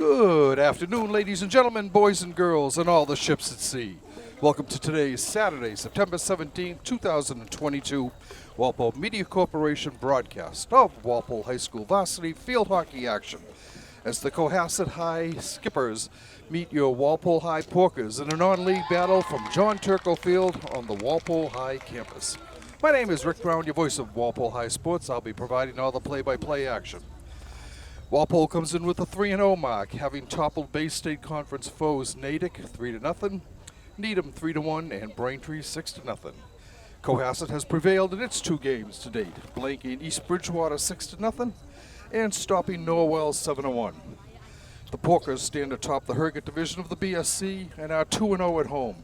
Good afternoon, ladies and gentlemen, boys and girls, and all the ships at sea. Welcome to today's Saturday, September 17th, 2022, Walpole Media Corporation broadcast of Walpole High School Varsity field hockey action as the Cohasset High Skippers meet your Walpole High Porkers in a non-league battle from John Turco Field on the Walpole High campus. My name is Rick Brown, your voice of Walpole High Sports. I'll be providing all the play-by-play action. Walpole comes in with a 3-0 mark, having toppled Bay State Conference foes Natick 3-0, Needham 3-1, and Braintree 6-0. Cohasset has prevailed in its two games to date, blanking East Bridgewater 6-0 and stopping Norwell 7-1. The Porkers stand atop the Herget division of the BSC and are 2-0 at home.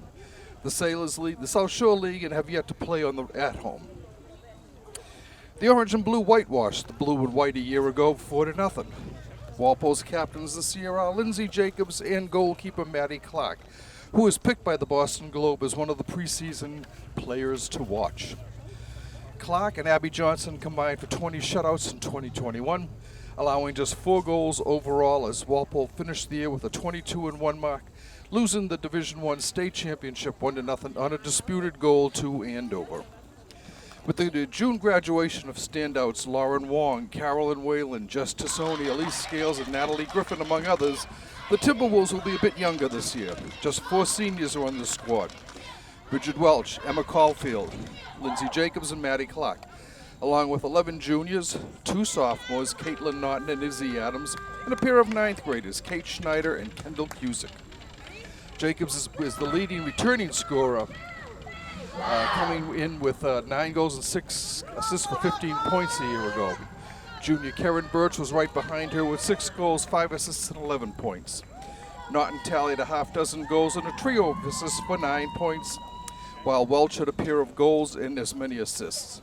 The Sailors lead the South Shore League and have yet to play at home. The Orange and Blue whitewashed the Blue and White a year ago 4-0. Walpole's captains this year are Lindsey Jacobs and goalkeeper Maddie Clark, who was picked by the Boston Globe as one of the preseason players to watch. Clark and Abby Johnson combined for 20 shutouts in 2021, allowing just 4 goals overall as Walpole finished the year with a 22-1 mark, losing the Division I state championship 1-0 on a disputed goal to Andover. With the June graduation of standouts Lauren Wong, Carolyn Whalen, Jess Tassoni, Elise Scales, and Natalie Griffin, among others, the Timberwolves will be a bit younger this year. Just 4 seniors are on the squad. Bridget Welch, Emma Caulfield, Lindsey Jacobs, and Maddie Clark, along with 11 juniors, 2 sophomores, Caitlin Naughton and Izzy Adams, and a pair of 9th graders, Kate Schneider and Kendall Cusick. Jacobs is the leading returning scorer, coming in with 9 goals and 6 assists for 15 points a year ago. Junior Karen Birch was right behind her with 6 goals, 5 assists, and 11 points. Naughton tallied a half dozen goals and a trio of assists for 9 points, while Welch had a pair of goals and as many assists.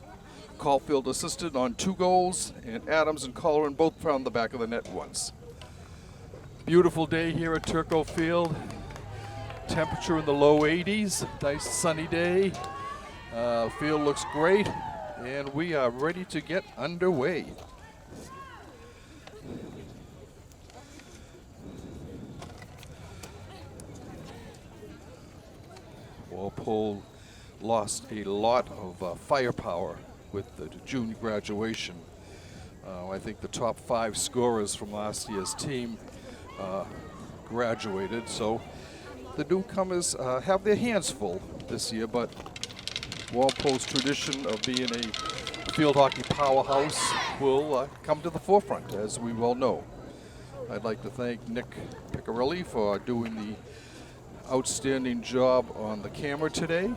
Caulfield assisted on 2 goals, and Adams and Colleran both found the back of the net once. Beautiful day here at Turco Field. Temperature in the low 80s, nice sunny day. Field looks great, and we are ready to get underway. Walpole lost a lot of firepower with the June graduation. I think the top 5 scorers from last year's team graduated, so the newcomers have their hands full this year, but Walpole's tradition of being a field hockey powerhouse will come to the forefront, as we well know. I'd like to thank Nick Piccarelli for doing the outstanding job on the camera today,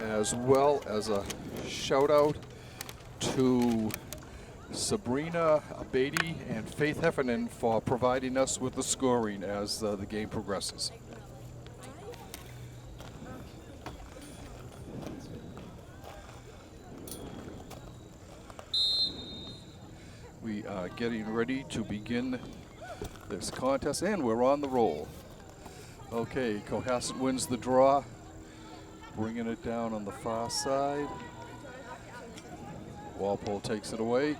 as well as a shout out to Sabrina Abadi and Faith Heffernan for providing us with the scoring as the game progresses. We are getting ready to begin this contest, and we're on the roll. Okay, Cohasset wins the draw, bringing it down on the far side. Walpole takes it away.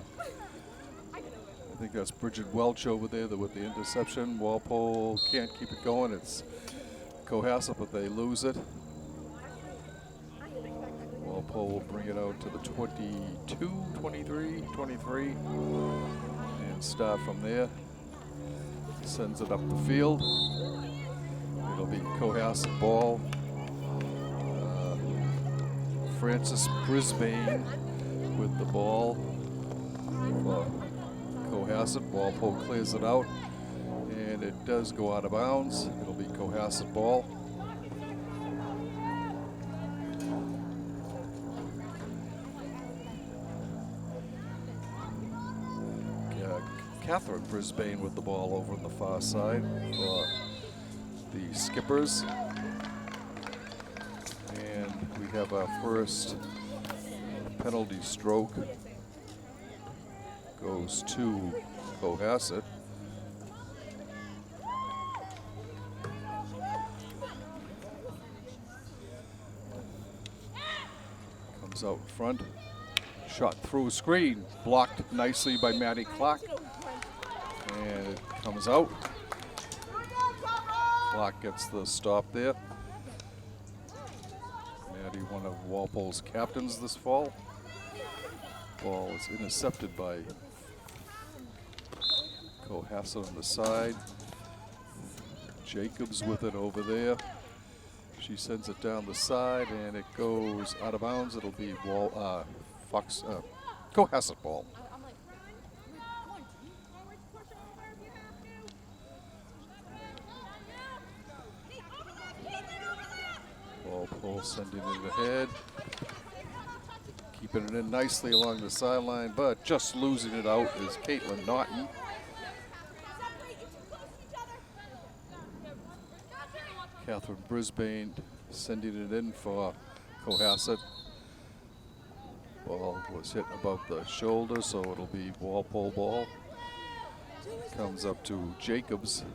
I think that's Bridget Welch over there with the interception. Walpole can't keep it going. It's Cohasset, but they lose it. Walpole will bring it out to the 22, 23, 23, and start from there. Sends it up the field. It'll be Cohasset ball. Francis Brisbane with the ball for Cohasset. Walpole clears it out, and it does go out of bounds. It'll be Cohasset ball. Catherine Brisbane with the ball over on the far side for the Skippers. And we have our first penalty stroke. Goes to Cohasset. Comes out in front. Shot through a screen. Blocked nicely by Maddie Clark. And it comes out. Clark gets the stop there. Maddie, one of Walpole's captains this fall. Ball is intercepted by Cohasset on the side. Jacobs with it over there. She sends it down the side and it goes out of bounds. It'll be Cohasset ball. Walpole sending it ahead. Keeping it in nicely along the sideline, but just losing it out is Caitlin Naughton. Catherine Brisbane sending it in for Cohasset. Ball was hit above the shoulder, so it'll be Walpole ball. Comes up to Jacobs.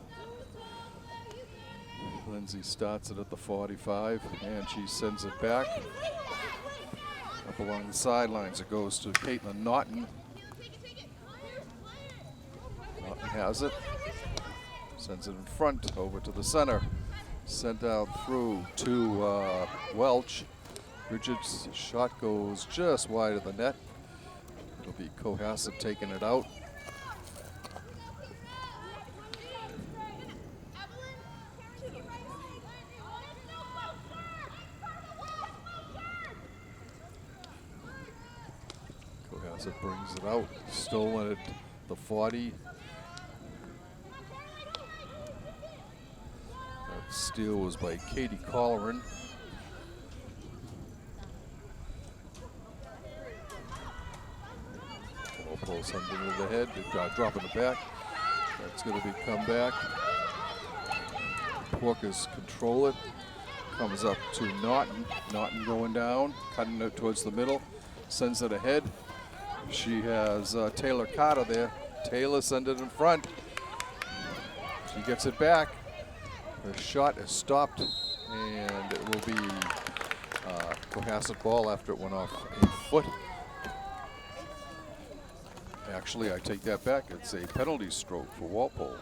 Lindsay starts it at the 45, and she sends it back. Up along the sidelines, it goes to Caitlin Naughton. Naughton has it. Sends it in front, over to the center. Sent out through to Welch. Bridget's shot goes just wide of the net. It'll be Cohasset taking it out. Cohasset brings it out. Stolen at the 40. That steal was by Katie Colleran. Walpole sending it ahead, dropping it back. That's going to be come back. Porkers control it. Comes up to Naughton. Naughton going down, cutting it towards the middle. Sends it ahead. She has Taylor Carter there. Taylor sends it in front. She gets it back. The shot is stopped, and it will be Cohasset ball after it went off a foot. Actually, I take that back. It's a penalty stroke for Walpole.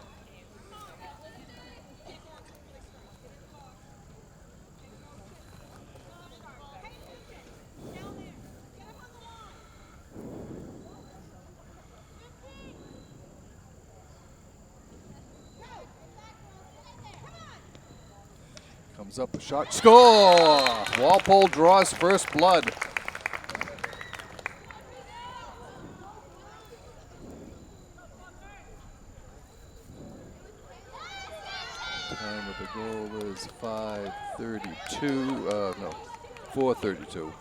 Comes up, a shot, score! Walpole draws first blood. Time of the goal is 4:32.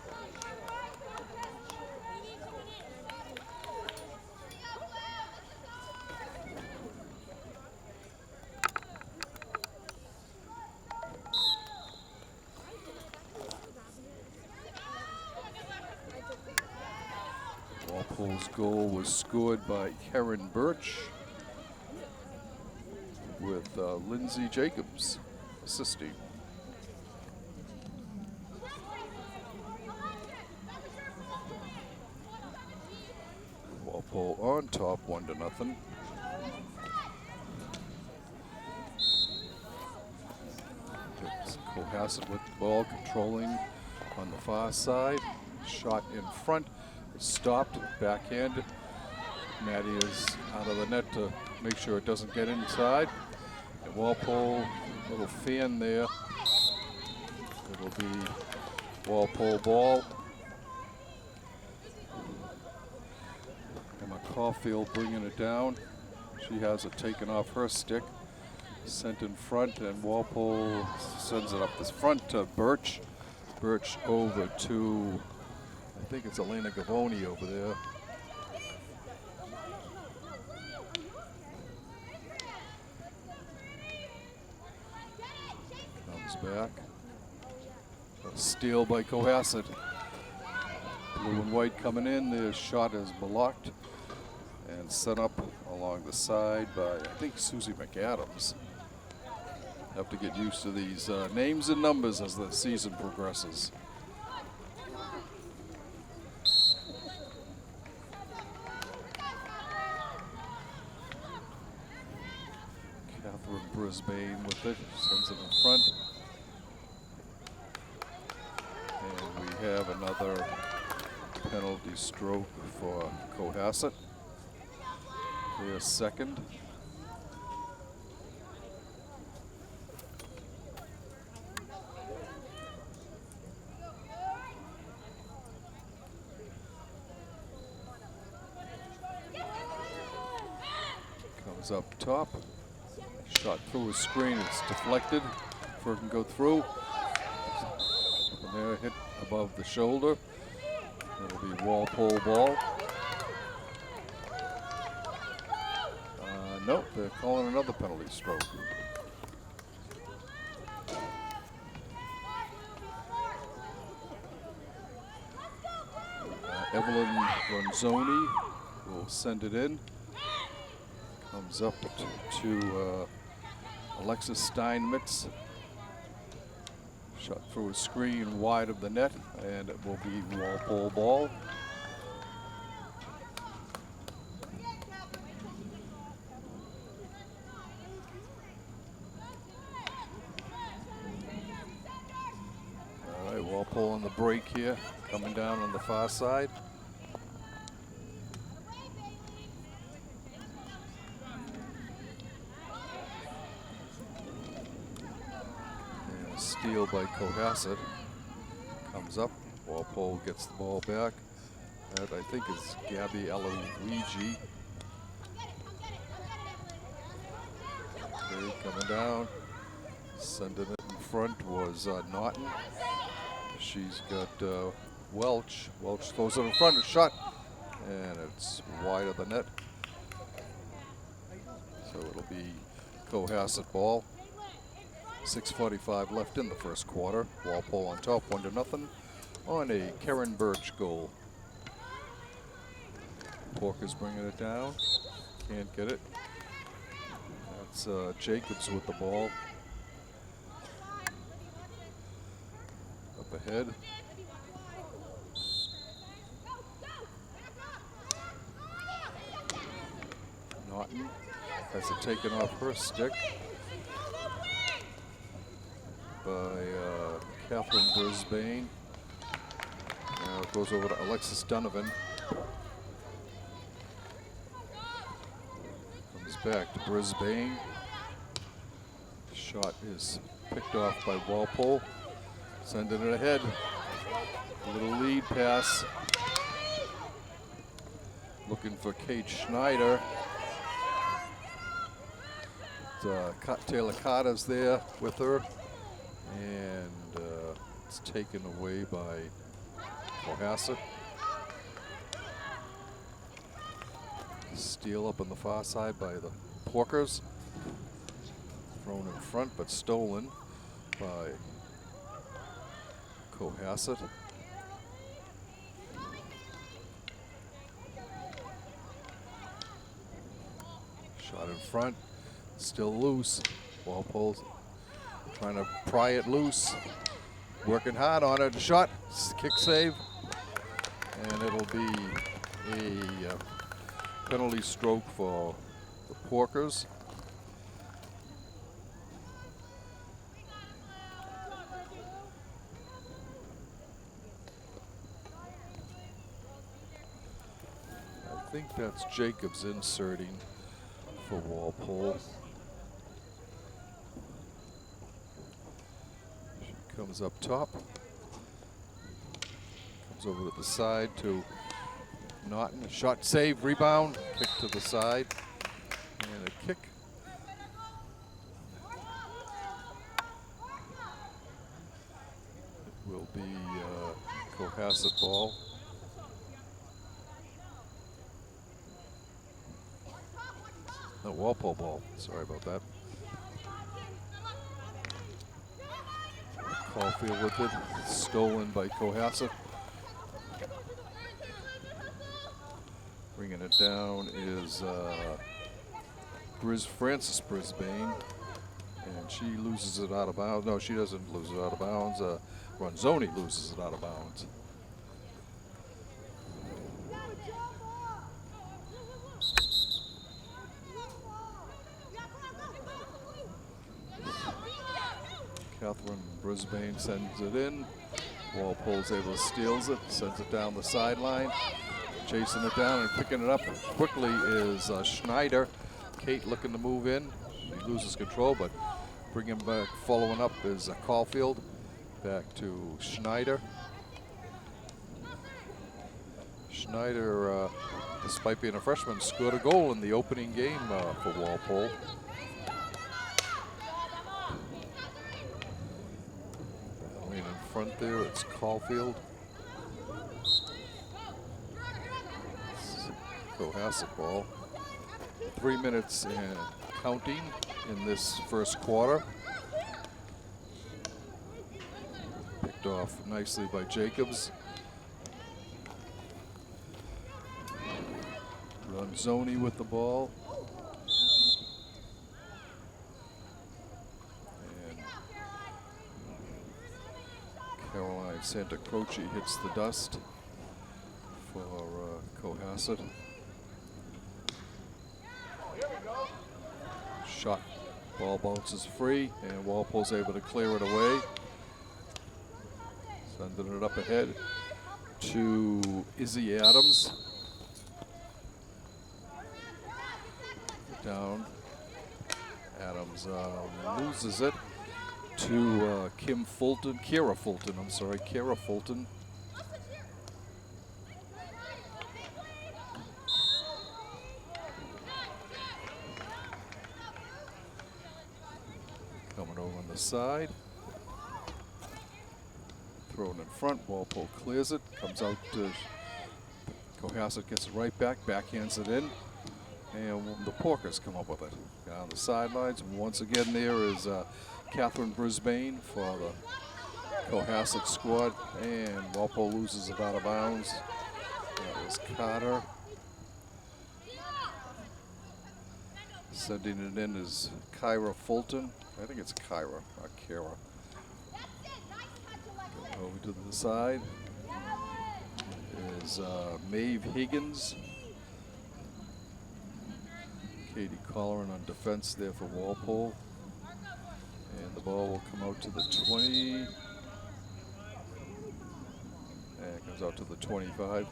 Walpole's goal was scored by Karen Birch, with Lindsay Jacobs assisting. Walpole on top, 1-0. It's Cohasset with the ball, controlling on the far side. Shot in front, stopped, backhanded. Maddie is out of the net to make sure it doesn't get inside. And Walpole, little fan there. It'll be Walpole ball. Emma Caulfield bringing it down. She has it taken off her stick. Sent in front, and Walpole sends it up this front to Birch. Birch over to, I think it's Elena Gavoni over there. Comes back. A steal by Cohasset. Blue and white coming in. The shot is blocked and set up along the side by, I think, Susie McAdams. Have to get used to these names and numbers as the season progresses. Brisbane with it, sends it in front. And we have another penalty stroke for Cohasset. Their second. Comes up top. Shot through his screen. It's deflected. Fur can go through. And there, hit above the shoulder. It'll be Walpole ball. Nope, they're calling another penalty stroke. Evelyn Ronzoni will send it in. Comes up to Alexis Steinmetz. Shot through a screen wide of the net, and it will be Walpole ball. All right, Walpole on the break here, coming down on the far side. Steal by Cohasset. Comes up. Walpole gets the ball back. That I think is Gabby Eloigi. Okay, coming down. Sending it in front was Naughton. She's got Welch. Welch throws it in front. A shot. And it's wide of the net. So it'll be Cohasset ball. 6:45 left in the first quarter. Walpole on top, 1-0 on a Karen Birch goal. Porker's bringing it down. Can't get it. That's Jacobs with the ball. Up ahead. Naughton has it taken off her stick by Catherine Brisbane. Now it goes over to Alexis Donovan. Comes back to Brisbane. Shot is picked off by Walpole. Sending it ahead. A little lead pass. Looking for Kate Schneider. Taylor Carter's there with her. And it's taken away by Cohasset. Steal up on the far side by the Porkers. Thrown in front but stolen by Cohasset. Shot in front, still loose. Walpole's trying to pry it loose. Working hard on it. Shot, kick save. And it'll be a penalty stroke for the Porkers. I think that's Jacobs inserting for Walpole. Comes up top. Comes over to the side to Naughton. Shot, save, rebound, kick to the side, and a kick. It will be Cohasset ball. No, Walpole ball. Sorry about that. Caulfield with it. Stolen by Cohasset. Bringing it down is Frances Brisbane. And she loses it out of bounds. No, she doesn't lose it out of bounds. Ronzoni loses it out of bounds. Brisbane sends it in. Walpole's able to steals it, sends it down the sideline. Chasing it down and picking it up quickly is Schneider. Kate looking to move in. She loses control, but bring him back. Following up is Caulfield. Back to Schneider. Schneider, despite being a freshman, scored a goal in the opening game for Walpole. Battling in front there, it's Caulfield. Cohasset ball. 3 minutes and counting in this first quarter. Picked off nicely by Jacobs. Ronzoni with the ball. And Caroline Santa Croce hits the dust for Cohasset. Shot, ball bounces free, and Walpole's able to clear it away. Sending it up ahead to Izzy Adams. Down. Adams loses it to Kira Fulton. Coming over on the side. Thrown in front, Walpole clears it, comes out to Cohasset, gets it right back, backhands it in. And the Porkers come up with it. Down the sidelines, and once again there is Catherine Brisbane for the Cohasset squad, and Walpole loses it out of bounds. That was Carter. Sending it in is Kyra Fulton. I think it's Kyra, not Kara. Over to the side is Maeve Higgins. Katie Colleran on defense there for Walpole. And the ball will come out to the 20. And it comes out to the 25.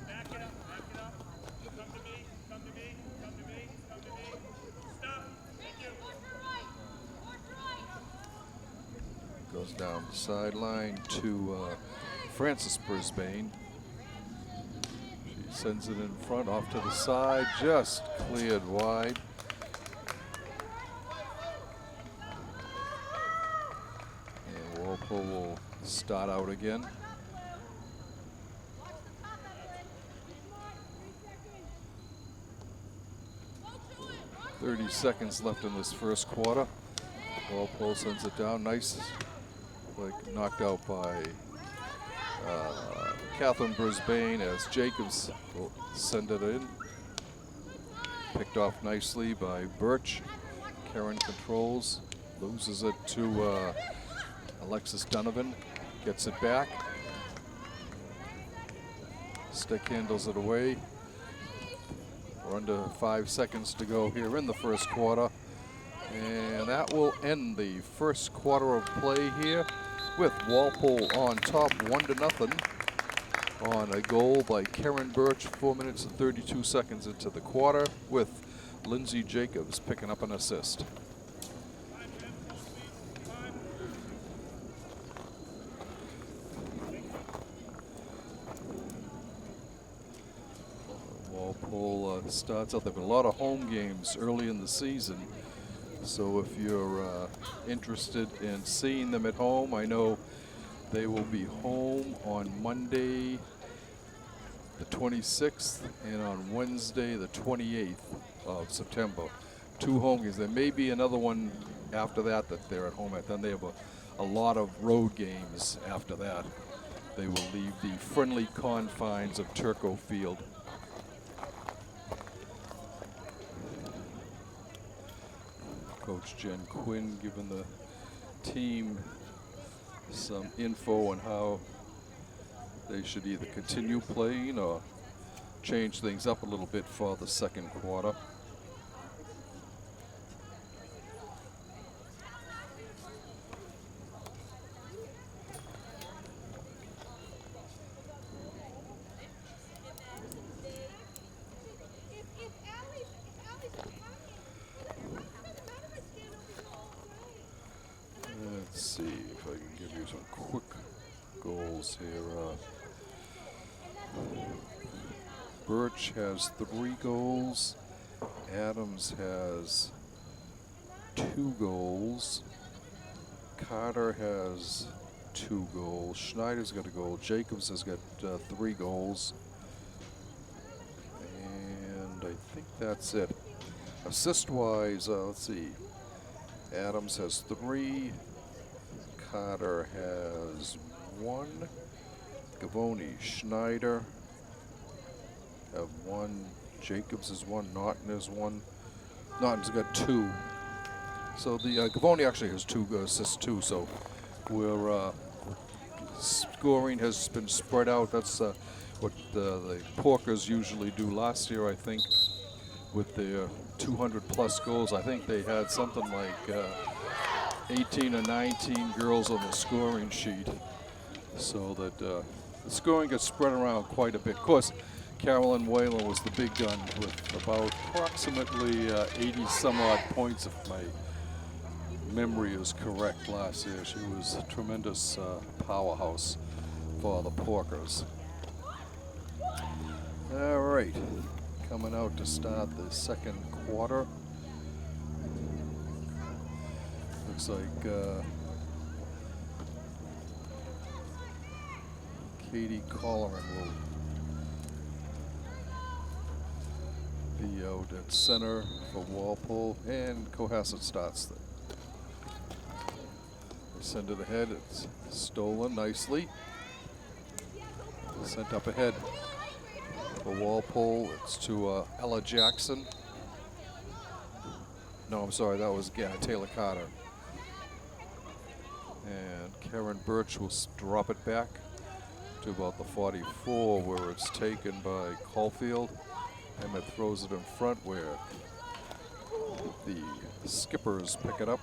Goes down the sideline to Frances Brisbane. She sends it in front, off to the side, just cleared wide. And Walpole will start out again. .30 left in this first quarter. Walpole sends it down, nice. Like knocked out by Catherine Brisbane as Jacobs will send it in. Picked off nicely by Birch. Karen controls, loses it to Alexis Donovan, gets it back. Stick handles it away. We're under 5 seconds to go here in the first quarter. And that will end the first quarter of play here with Walpole on top 1-0 on a goal by Karen Birch 4 minutes and 32 seconds into the quarter, with Lindsay Jacobs picking up an assist. Walpole starts out. There have been a lot of home games early in the season. So if you're interested in seeing them at home, I know they will be home on Monday the 26th and on Wednesday the 28th of September. 2 home games. There may be another one after that they're at home at. Then they have a lot of road games after that. They will leave the friendly confines of Turco Field. Coach Jen Quinn giving the team some info on how they should either continue playing or change things up a little bit for the second quarter. some quick goals here. Birch has 3 goals. Adams has 2 goals. Carter has 2 goals. Schneider's got a goal. Jacobs has got 3 goals. And I think that's it. Assist-wise, let's see. Adams has 3. Carter has 1. Gavoni, Schneider have 1. Jacobs is 1. Naughton is 1. Naughton's got 2. So the Gavoni actually has 2 assists too. So we're scoring has been spread out. That's what the Porkers usually do. Last year, I think, with their 200 plus goals, I think they had something like 18 or 19 girls on the scoring sheet. So that the scoring gets spread around quite a bit. Of course, Carolyn Whalen was the big gun with about approximately 80 some odd points, if my memory is correct, last year. She was a tremendous powerhouse for the Porkers. All right, coming out to start the second quarter. Looks like Katie Colleran will be out at center for Walpole, and Cohasset starts the send it ahead. It's stolen nicely. Sent up ahead for Walpole. It's to Ella Jackson. No, I'm sorry, that was Taylor Carter. And Karen Birch will drop it back to about the 44, where it's taken by Caulfield. Emmett throws it in front, where the Skippers pick it up.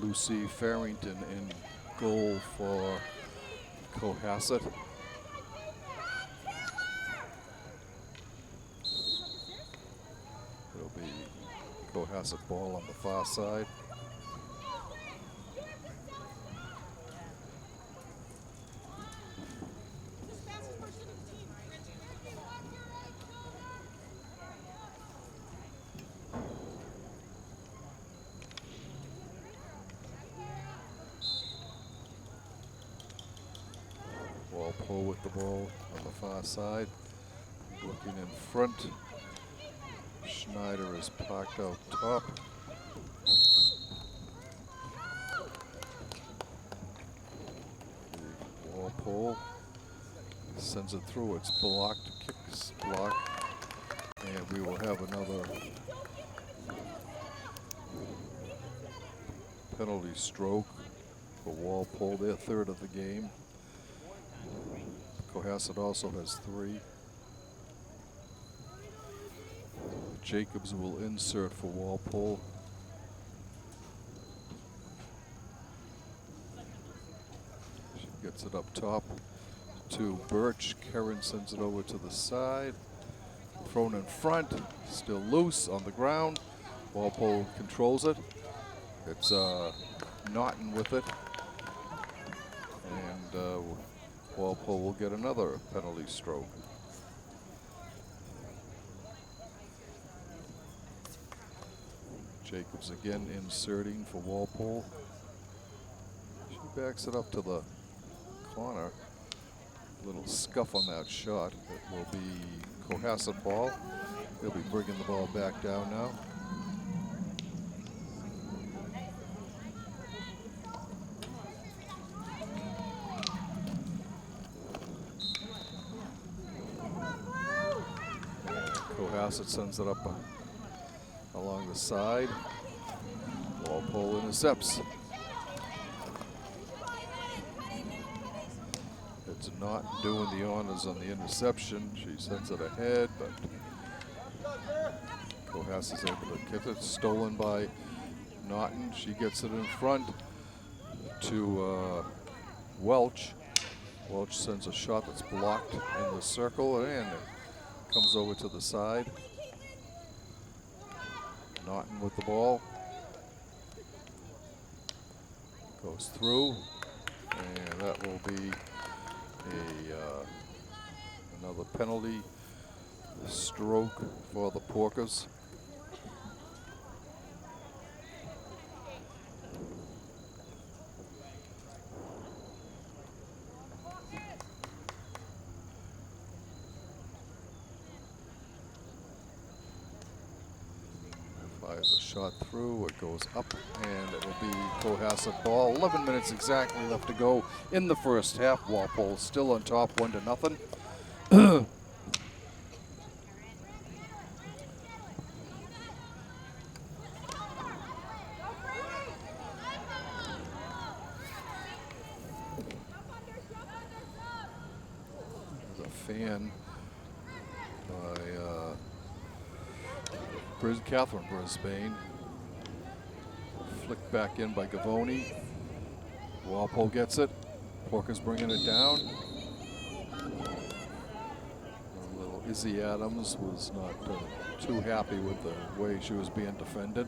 Lucy Farrington in goal for Cohasset. It'll be Cohasset ball on the far side. Walpole with the ball on the far side. Looking in front. Schneider is parked out top. Walpole sends it through. It's blocked. Kicks blocked. And we will have another penalty stroke for Walpole. Their third of the game. Cohasset also has 3. Jacobs will insert for Walpole. She gets it up top to Birch. Karen sends it over to the side. Thrown in front, still loose on the ground. Walpole controls it. It's Naughton with it. And Walpole will get another penalty stroke. Jacobs again inserting for Walpole. She backs it up to the corner. A little scuff on that shot. It will be Cohasset ball. They'll be bringing the ball back down now. Cohasset sends it up along the side. Walpole intercepts. It's not doing the honors on the interception. She sends it ahead, but Cohasset's able to get it. Stolen by Naughton. She gets it in front to Welch. Welch sends a shot that's blocked in the circle, and it comes over to the side. Naughton with the ball. Goes through, and that will be another penalty stroke for the Porkers. Fires a shot through, it goes up, and it will be Cohasset ball. 11 minutes exactly left to go in the first half. Walpole still on top, 1-0. There's a fan by Catherine Brisbane. Flicked back in by Gavoni. Walpole gets it. Porker's bringing it down. Little Izzy Adams was not too happy with the way she was being defended.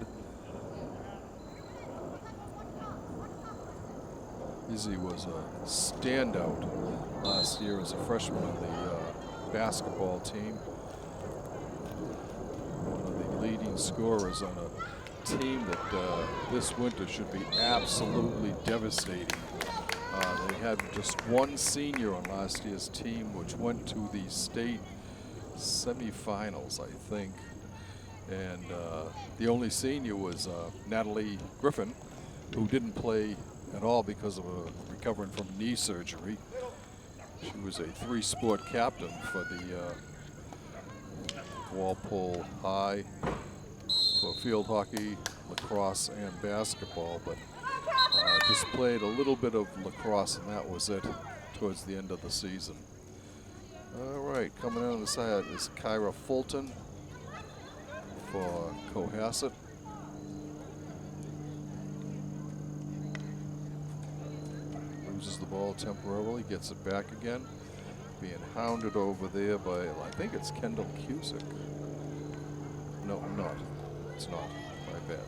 Izzy was a standout last year as a freshman on the basketball team. One of the leading scorers on a team that this winter should be absolutely devastating. They had just one senior on last year's team, which went to the state semifinals, I think. And the only senior was Natalie Griffin, who didn't play at all because of recovering from knee surgery. She was a three-sport captain for the Walpole High for field hockey, lacrosse, and basketball, but just played a little bit of lacrosse, and that was it towards the end of the season. All right, coming in on the side is Kyra Fulton for Cohasset. Loses the ball temporarily, gets it back again. Being hounded over there by, I think it's Kendall Cusick. No, I'm not. It's not. My bad.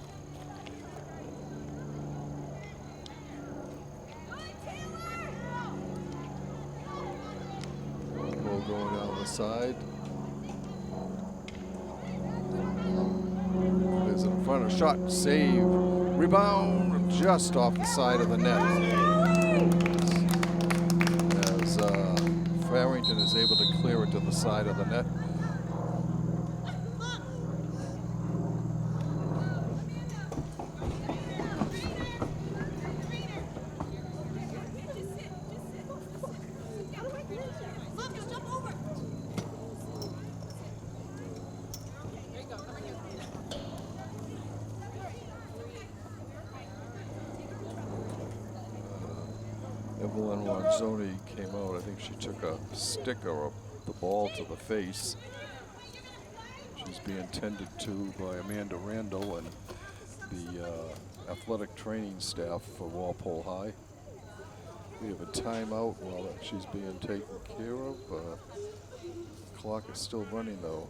Ball going down the side. There's in front, a shot, save, rebound, just off the side of the net. As Farrington is able to clear it to the side of the net. Evelyn Wanzoni came out. I think she took a sticker of the ball to the face. She's being tended to by Amanda Randall and the athletic training staff for Walpole High. We have a timeout while she's being taken care of. Clock is still running though.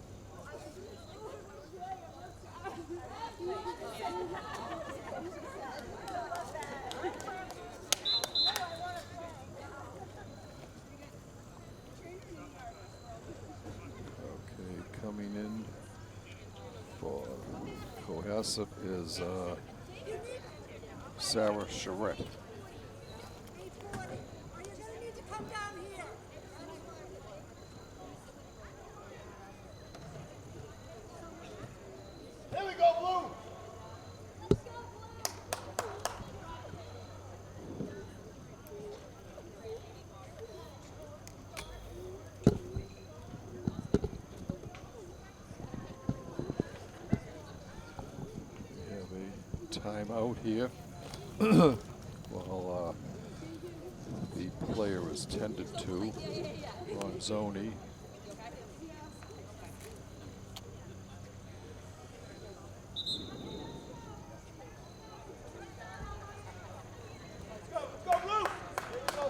Coming in for Cohasset is Sarah Charette. Here we go, Blue! Time out here while the player is tended to. Ronzoni. Let's go, Blue! Here we go,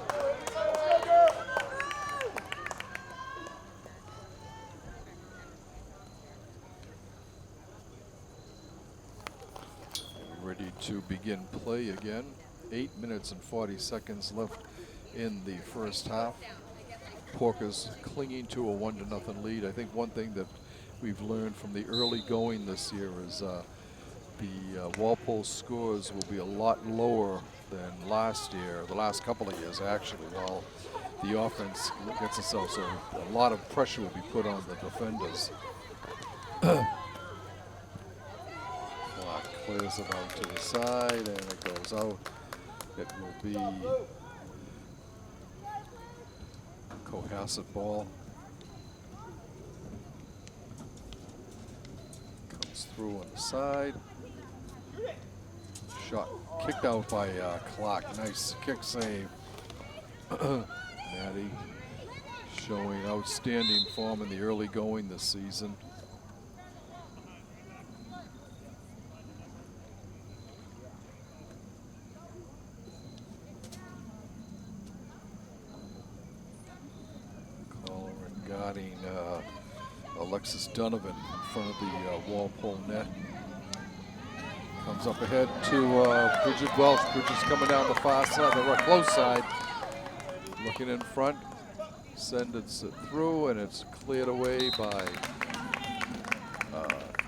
girl. ready to begin play again. 8 minutes and 40 seconds left in the first half. Porkers clinging to a 1-0 lead. I think one thing that we've learned from the early going this year is the Walpole scores will be a lot lower than last year, the last couple of years actually, while the offense gets itself, so a lot of pressure will be put on the defenders. Clock clears it out to the side and it goes out. It will be Cohasset ball. Comes through on the side. Shot kicked out by Clark. Nice kick save. Maddie showing outstanding form in the early going this season. Caller and guarding Alexis Donovan in front of the Walpole net. Comes up ahead to Bridget Welch. Bridget's coming down the far side, the close side. Looking in front, sends it through, and it's cleared away by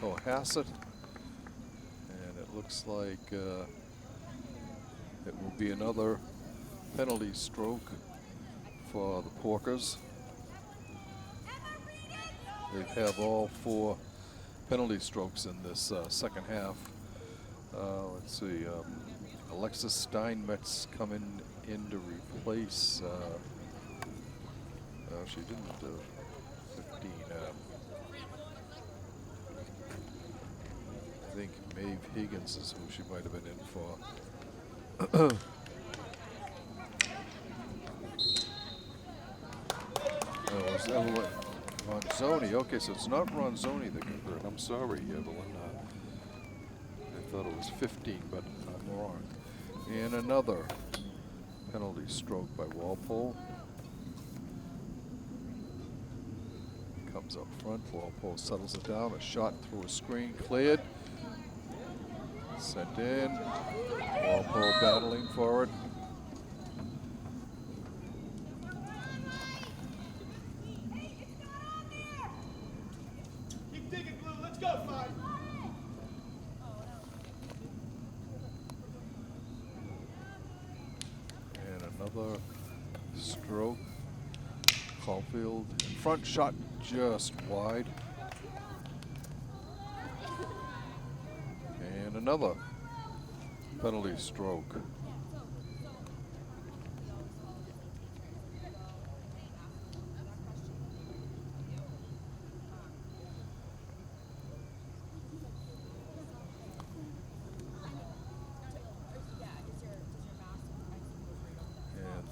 Cohasset. And it looks like it will be another penalty stroke for the Porkers. They have all 4 penalty strokes in this second half. Let's see, Alexis Steinmetz coming in to replace, she didn't do 15. I think Maeve Higgins is who she might have been in for. Oh, is Evelyn Ronzoni? Okay, so it's not Ronzoni that converted. I'm sorry, Evelyn. I thought it was 15, but I'm wrong. And another penalty stroke by Walpole. Comes up front. Walpole settles it down. A shot through a screen, cleared. Sent in. Walpole battling for it. Keep digging, Blue. Let's go, 5. Another stroke. Caulfield in front, shot just wide. And another penalty stroke.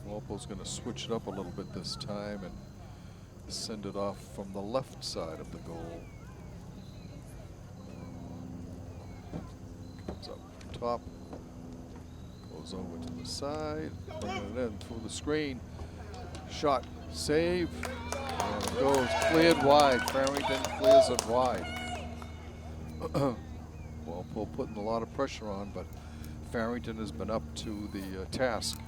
Walpole's going to switch it up a little bit this time and send it off from the left side of the goal. Comes up top, goes over to the side, bringing it in through the screen. Shot, save, and it goes cleared wide. Farrington clears it wide. Walpole putting a lot of pressure on, but Farrington has been up to the task.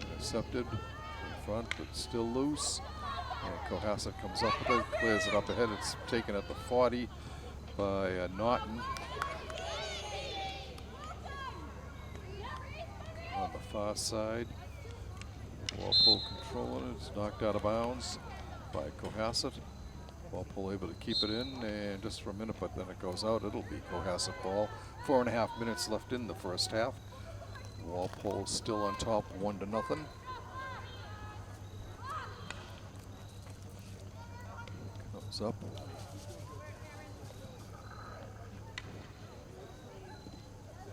Intercepted in front, but still loose. And Cohasset comes up with it, clears it up ahead. It's taken at the 40 by Naughton. On the far side, Walpole controlling it. It's knocked out of bounds by Cohasset. Walpole able to keep it in, and just for a minute, but then it goes out. It'll be Cohasset ball. 4.5 minutes left in the first half. Walpole still on top, 1-0. Comes up.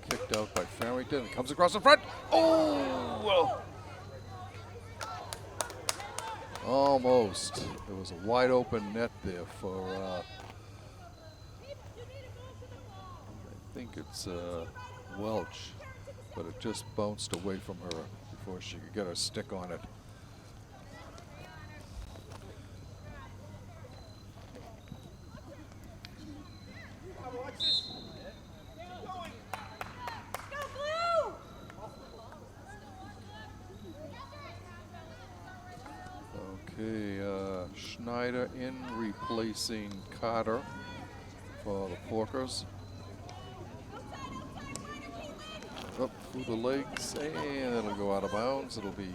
Kicked out by Farrington. Comes across in front. Oh! Well. Almost. There was a wide open net there for, I think it's Welch, but it just bounced away from her before she could get her stick on it. Okay, Schneider in replacing Carter for the Porkers. Up through the legs, and it'll go out of bounds. It'll be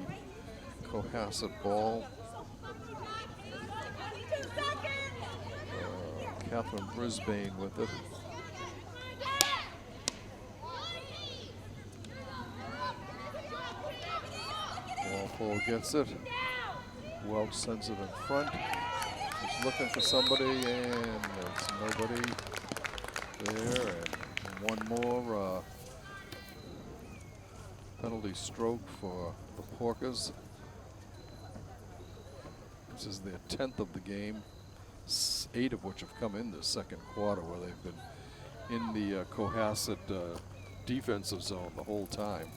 Cohasset ball. Catherine Brisbane with it. Walpole gets it. Welch sends it in front. He's looking for somebody, and there's nobody there. And one more penalty stroke for the Porkers. This is their 10th of the game, 8 of which have come in the second quarter, where they've been in the Cohasset defensive zone the whole time.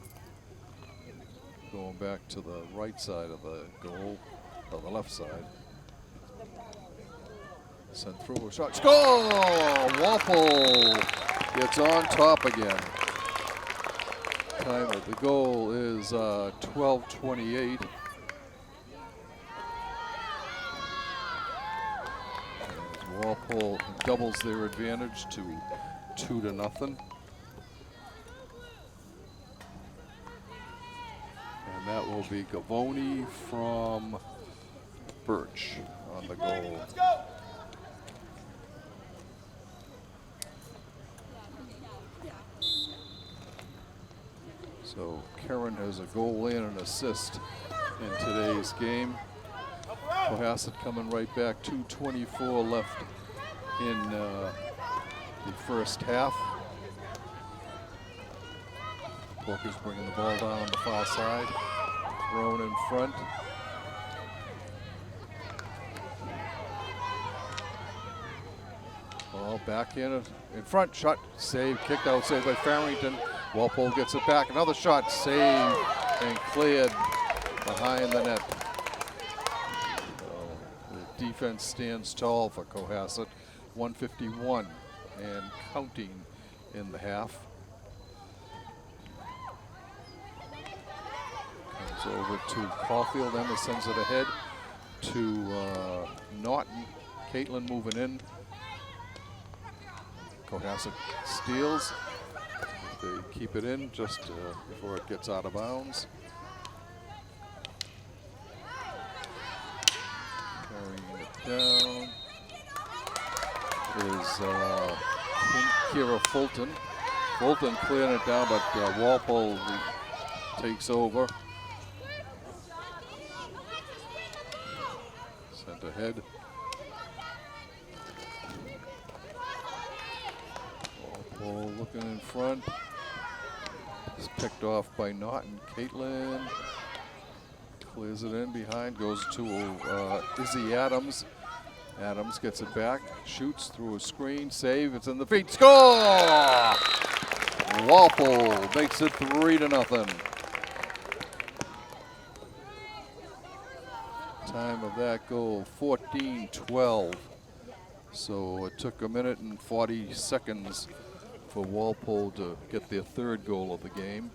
Going back to the right side of the goal, or the left side. Sent through a shot. Score! Walpole gets on top again. Time of the goal is 12:28. Walpole doubles their advantage to 2-0. And that will be Gavoni from Birch on the goal. Let's go. So Karen has a goal and an assist in today's game. Cohasset coming right back, 2:24 left in the first half. Porkers bringing the ball down on the far side, thrown in front. Ball back in front, shot, save, kicked out, saved by Farrington. Walpole gets it back, another shot, saved and cleared behind the net. The defense stands tall for Cohasset, 151 and counting in the half. Comes over to Caulfield, Emma sends it ahead to Naughton. Caitlin moving in. Cohasset steals. They keep it in just before it gets out of bounds. Carrying it down is Kira Fulton. Fulton clearing it down, but Walpole takes over. Sent ahead. Walpole looking in front. Is picked off by Naughton. Caitlin clears it in behind, goes to Izzy Adams. Adams gets it back, shoots through a screen, save, it's in the feet, score! Walpole makes it 3-0. Time of that goal, 14:12. So it took 1 minute and 40 seconds for Walpole to get their third goal of the game.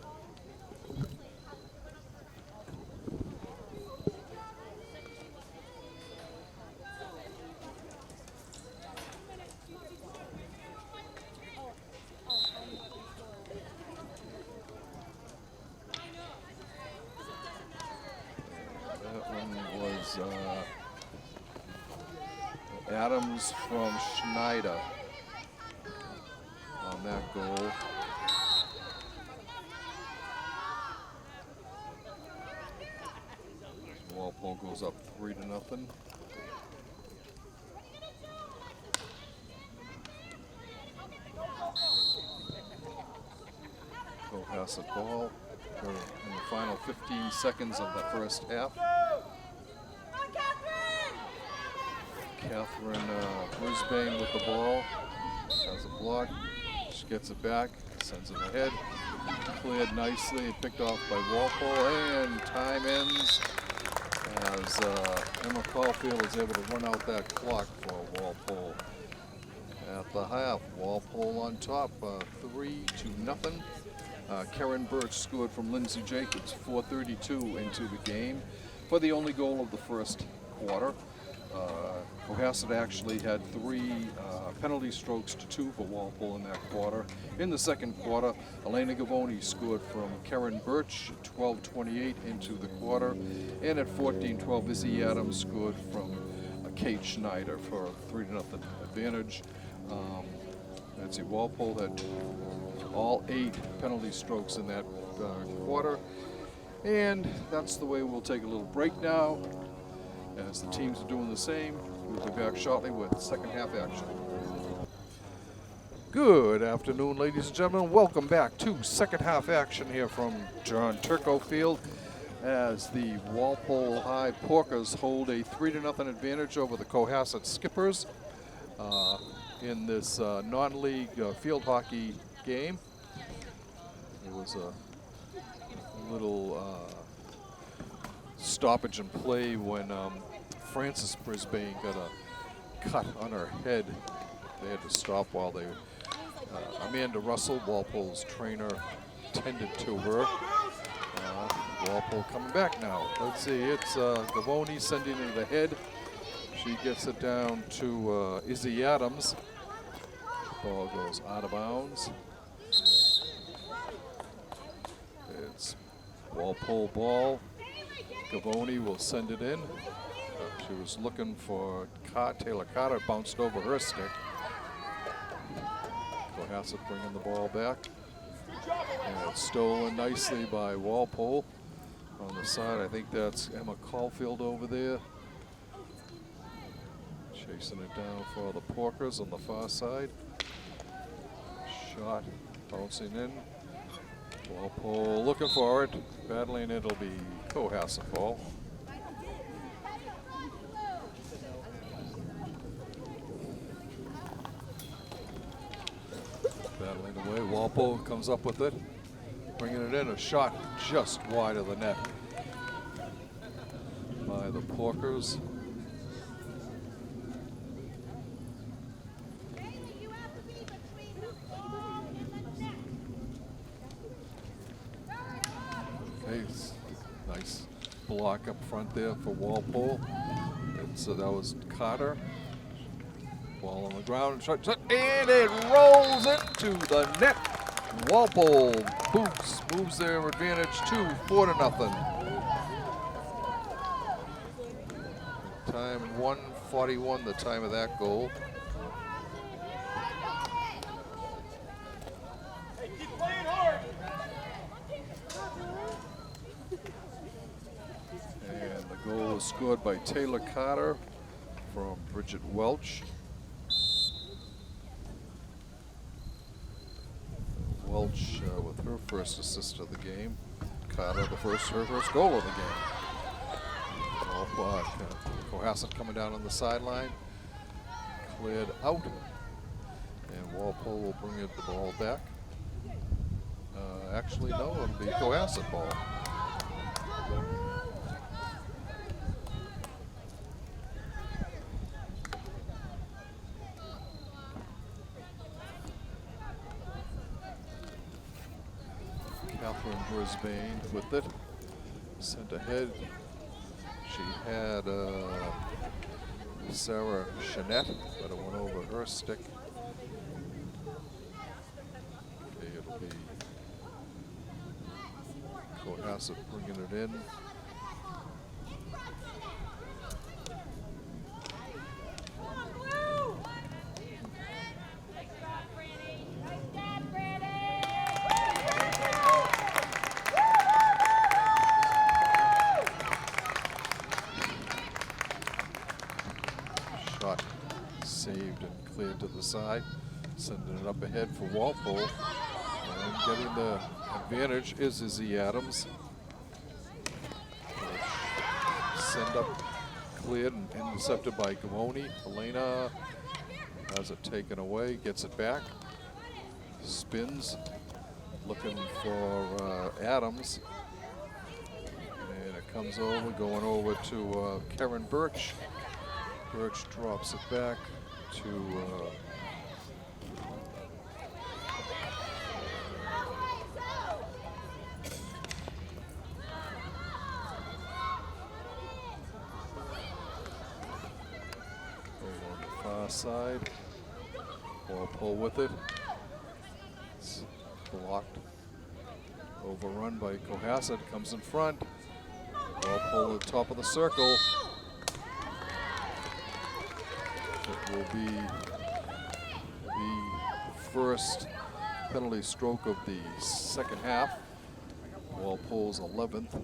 That one was Adams from Schneider on that goal. Walpole goes up 3-0. Cohasset ball in the final 15 seconds of the first half. Catherine Brisbane with the ball, has a block, she gets it back, sends it ahead, cleared nicely, picked off by Walpole, and time ends as Emma Caulfield is able to run out that clock for Walpole. At the half, Walpole on top, 3-0. Karen Birch scored from Lindsay Jacobs, 4:32 into the game for the only goal of the first quarter. Cohasset actually had 3 penalty strokes to 2 for Walpole in that quarter. In the second quarter, Elena Gavoni scored from Karen Birch, 12:28 into the quarter. And at 14:12, Izzy Adams scored from Kate Schneider for a 3-0 advantage. Let's see, Walpole had all 8 penalty strokes in that quarter. And that's the way we'll take a little break now. As the teams are doing the same, we'll be back shortly with second half action. Good afternoon, ladies and gentlemen. Welcome back to second half action here from John Turco Field as the Walpole High Porkers hold a 3-0 advantage over the Cohasset Skippers in this non-league field hockey game. It was a little stoppage and play when Frances Brisbane got a cut on her head. They had to stop while they Amanda Russell, Walpole's trainer, tended to her. Walpole coming back now. Let's see, it's Gavoni sending it ahead. She gets it down to Izzy Adams. Ball goes out of bounds. It's Walpole ball. Gavoni will send it in. She was looking for Taylor Carter, bounced over her stick. Cohasset bringing the ball back. And it's stolen nicely by Walpole. On the side, I think that's Emma Caulfield over there. Chasing it down for the Porkers on the far side. Shot bouncing in. Walpole looking for it. Battling it, it'll be Cohasset ball. Battling away, Walpole comes up with it. Bringing it in, a shot just wide of the net by the Porkers. Okay, nice block up front there for Walpole. So that was Carter. Ball on the ground, shot, and it rolls into the net. Walpole moves their advantage to 4-0. Time 1:41, the time of that goal. And the goal was scored by Taylor Carter from Bridget Welch. Welch with her first assist of the game. Carter her first goal of the game. Cohasset coming down on the sideline. Cleared out. And Walpole will bring the ball back. Actually, no, it'll be Cohasset ball. Catherine Brisbane with it. Sent ahead. She had Sarah Chanette, but it went over her stick. Okay, it'll be Cohasset bringing it in. Saved and cleared to the side, sending it up ahead for Walpole, and getting the advantage is Izzy Adams. Send up, cleared and intercepted by Gavoni. Elena has it taken away, gets it back, spins, looking for Adams, and it comes over, going over to Karen Birch. Birch drops it back to far side. Walpole with it. It's blocked. Overrun by Cohasset. Comes in front. Walpole at the top of the circle. It will be the first penalty stroke of the second half. Walpole's 11th.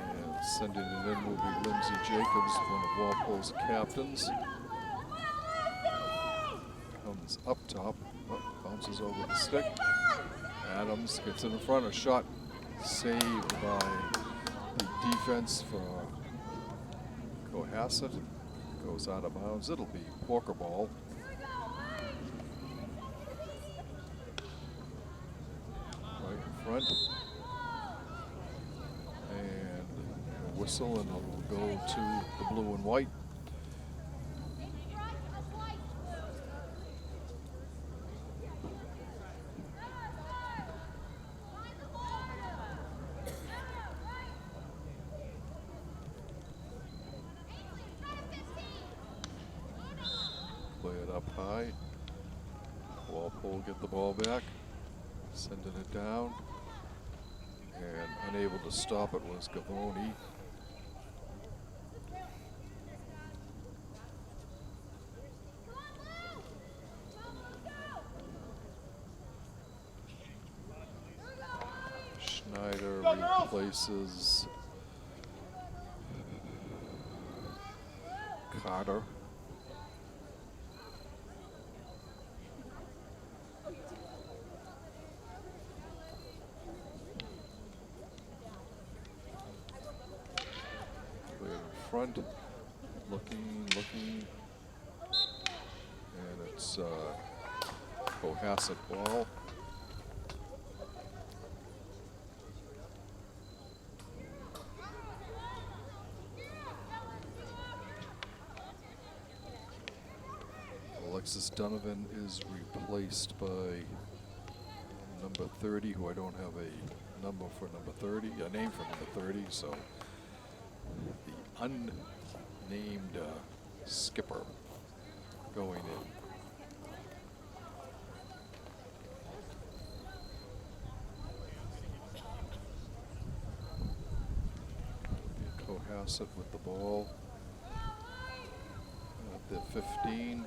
And sending it in will be Lindsay Jacobs, one of Walpole's captains. Comes up top, bounces over the stick. Adams gets in front, a shot saved by the defense for Cohasset. Goes out of bounds. It'll be Porker ball. Right in front. And a whistle, and it'll go to the blue and white. Play it up high. Walpole get the ball back. Sending it down. And unable to stop it was Gavoni. Schneider replaces Carter. Front, looking, and it's Cohasset ball. Alexis Donovan is replaced by number 30, who I don't have a number for number 30, a name for number 30, so the unnamed skipper going in. Cohasset with the ball at the 15.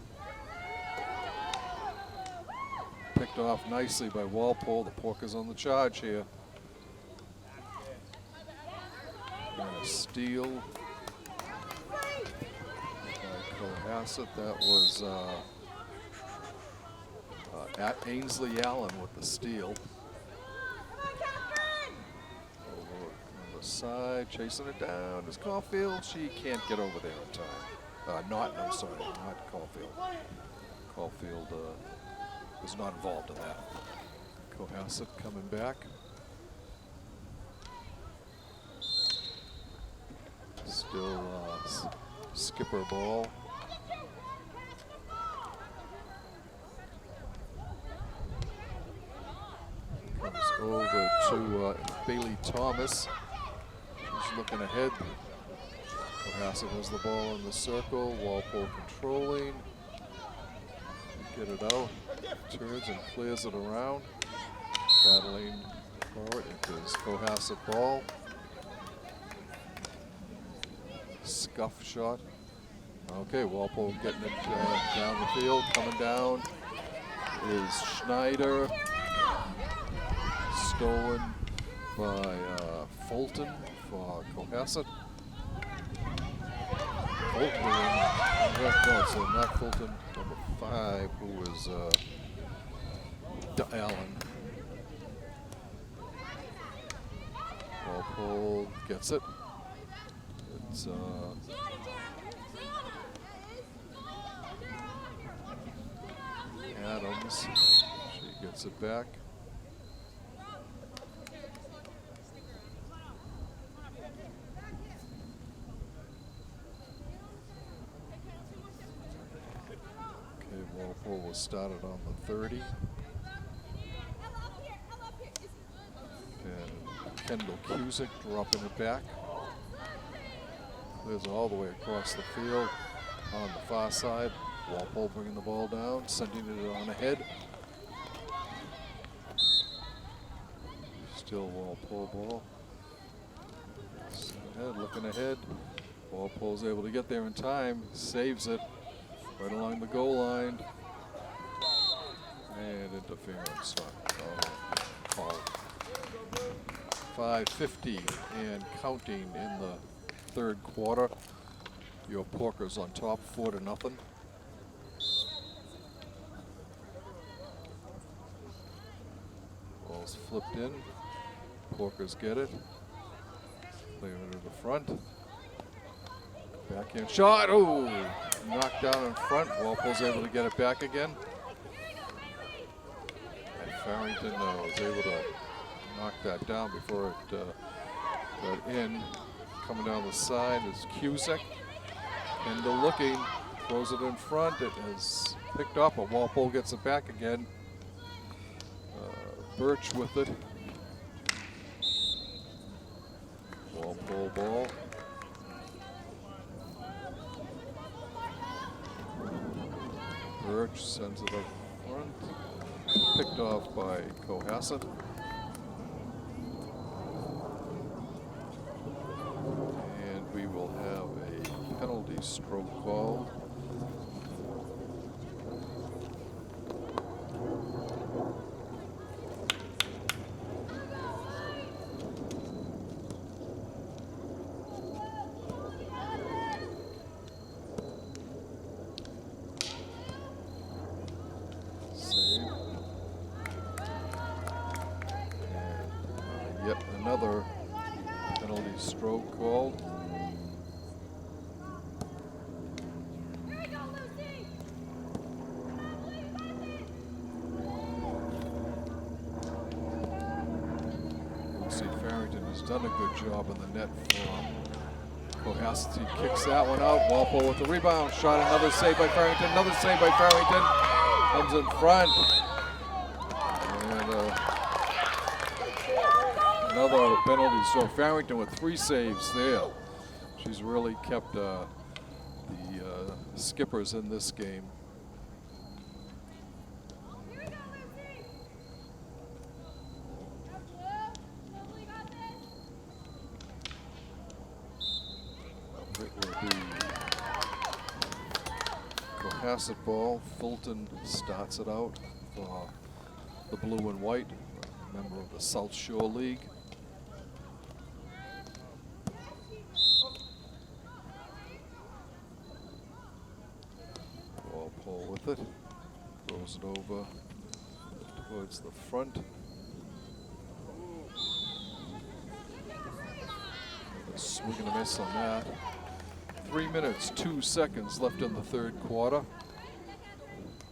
Picked off nicely by Walpole. The Porkers on the charge here. And a steal by Cohasset. That was at Ainsley Allen with the steal. Over on the side, chasing it down is Caulfield. She can't get over there in time. Not Caulfield. Caulfield was not involved in that. Cohasset coming back. Still skipper ball. Comes over to Bailey Thomas. She's looking ahead. Cohasset has the ball in the circle. Walpole controlling. Get it out. Turns and clears it around. Battling for it. It is Cohasset ball. Scuff shot. Okay, Walpole getting it down the field. Coming down is Schneider. Stolen by Fulton for Cohasset. Fulton, no, so not Fulton, number 5, who is Allen. Walpole gets it. It's Adams. She gets it back. Okay, Walpole was started on the 30. And Cusick dropping it back. Clears all the way across the field on the far side. Walpole bringing the ball down, sending it on ahead. Still Walpole ball. Ahead, looking ahead. Walpole's able to get there in time, saves it right along the goal line. And interference. Called. 5:50 and counting in the third quarter. Your Porkers on top, 4-0. Ball's flipped in. Porkers get it. Clear it to the front. Backhand shot. Oh, knocked down in front. Walpole's able to get it back again. And Farrington was able to knock that down before it got in. Coming down the side is Cusick. Kendall looking, throws it in front. It is picked up, but Walpole gets it back again. Birch with it. Walpole ball. Birch sends it up front. Picked off by Cohasset. And we will have a penalty stroke called. Yet another penalty stroke called. Lucy Farrington has done a good job in the net for Cohasset. He kicks that one out. Walpole with the rebound. Shot, another save by Farrington. Another save by Farrington. Comes in front. And another penalty. So Farrington with 3 saves there. She's really kept the skippers in this game. It will be Cohasset ball. Fulton starts it out for the blue and white, a member of the South Shore League. Walpole with it, throws it over towards the front. A swing and a miss on that. 3 minutes, 2 seconds left in the third quarter.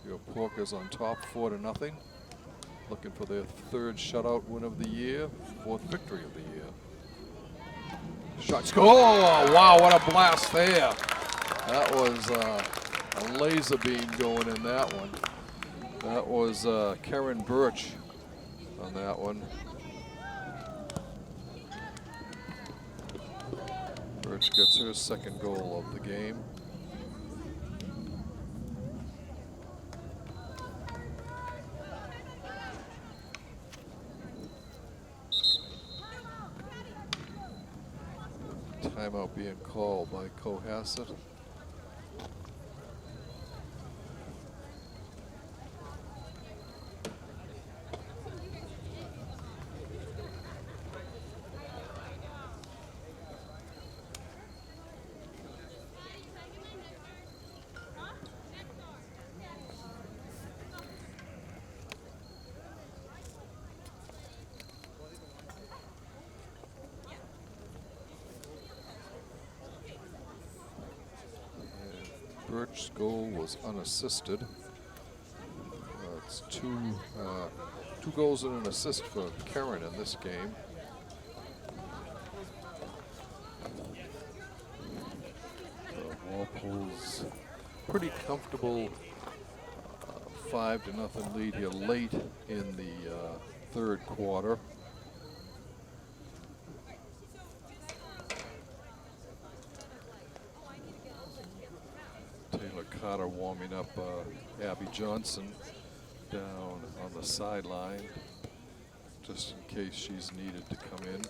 Your Porkers on top, 4-0. Looking for their 3rd shutout win of the year, 4th victory of the year. Shots go! Oh, wow, what a blast there. That was a laser beam going in that one. That was Karen Birch on that one. Birch gets her 2nd goal of the game. Timeout being called by Cohasset. Birch's goal was unassisted. It's two goals and an assist for Karen in this game. Walpole's pretty comfortable 5-0 lead here late in the third quarter. Carter warming up Abby Johnson down on the sideline, just in case she's needed to come in.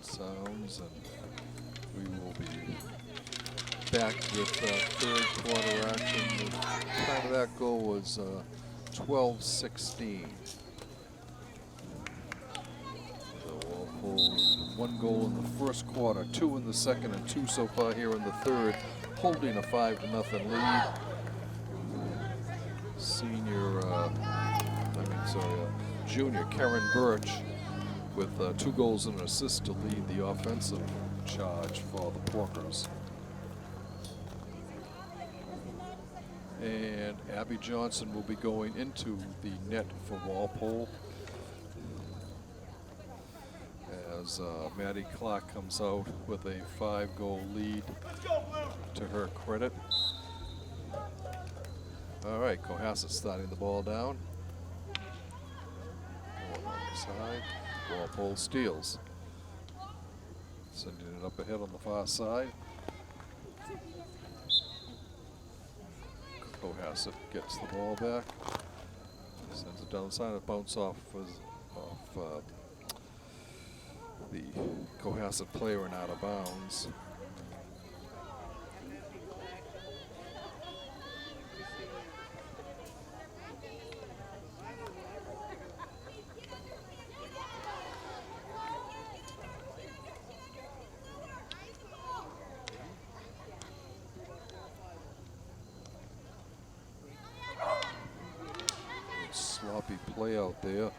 Sounds, and we will be back with third quarter action. The time of that goal was 12-16. So Walpole, 1 goal in the first quarter, 2 in the second, and 2 so far here in the third, holding a 5-0 lead. Junior Karen Birch with 2 goals and an assist to lead the offensive charge for the Porkers. And Abby Johnson will be going into the net for Walpole as Maddie Clark comes out with a 5-goal lead to her credit. All right, Cohasset starting the ball down. Going on the side. Walpole steals. Sending it up ahead on the far side. Cohasset gets the ball back. Sends it down the side. It bounces off the Cohasset player and out of bounds. Sloppy play out there.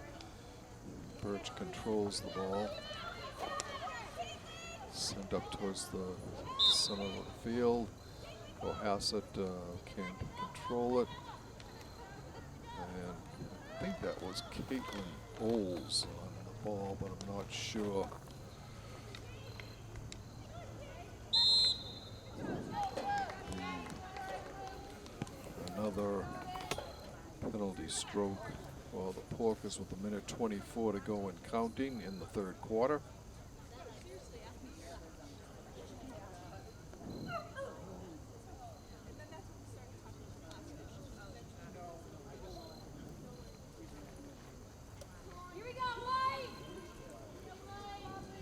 Birch controls the ball. Sent up towards the center of the field. Cohasset can't control it. And I think that was Caitlin Bowles on the ball, but I'm not sure. Another penalty stroke for the Porkers with 1:24 to go and counting in the third quarter.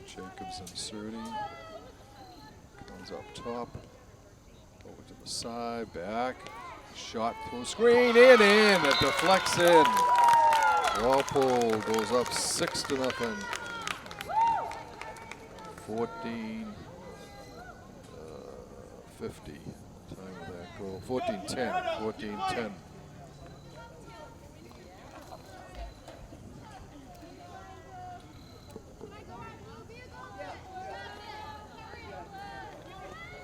Jacobs inserting, comes up top, over to the side, back. Shot through screen, in, it deflects in. Walpole goes up 6-0. 14-50. Time of that goal. 14-10. 14-10.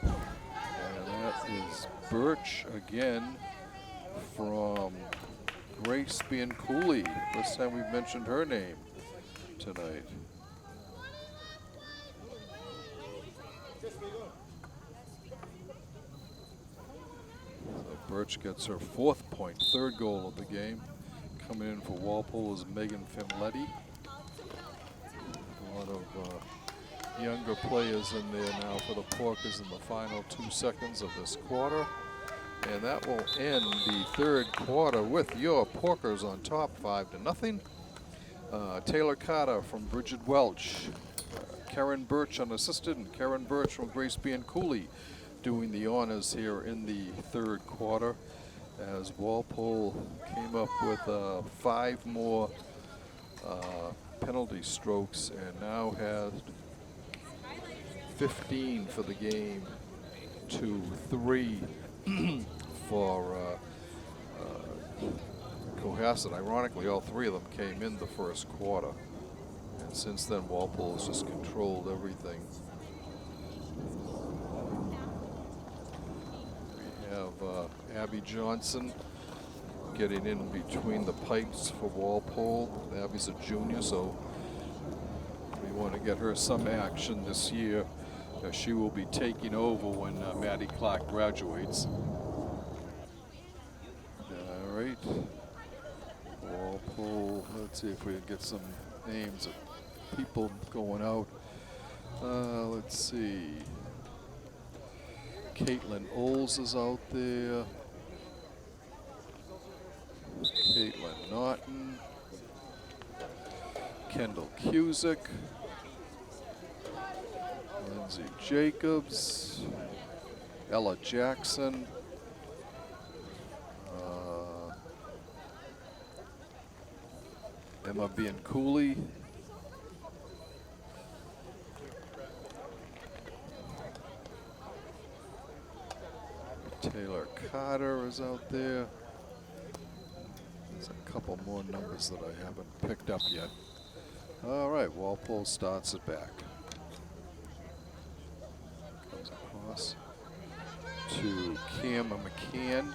And that is Birch again from Grace Bianculli. First time we've mentioned her name tonight. So Birch gets her 4th point, 3rd goal of the game. Coming in for Walpole is Megan Finletti. A lot of younger players in there now for the Porkers in the final 2 seconds of this quarter. And that will end the third quarter with your Porkers on top 5-0. Taylor Carter from Bridget Welch. Karen Birch unassisted, and Karen Birch from Grace Bianculli doing the honors here in the third quarter as Walpole came up with 5 more penalty strokes and now has 15 for the game to 3 for Cohasset. Ironically, all 3 of them came in the first quarter. And since then, Walpole has just controlled everything. We have Abby Johnson getting in between the pipes for Walpole. Abby's a junior, so we want to get her some action this year She will be taking over when Maddie Clark graduates. All right. Walpole, let's see if we can get some names of people going out. Let's see. Caitlin Oles is out there. Caitlin Naughton. Kendall Cusick. Lindsay Jacobs. Ella Jackson. Emma Bianculli. Taylor Carter is out there. There's a couple more numbers that I haven't picked up yet. All right, Walpole starts it back. Comes across to Cam McMahon.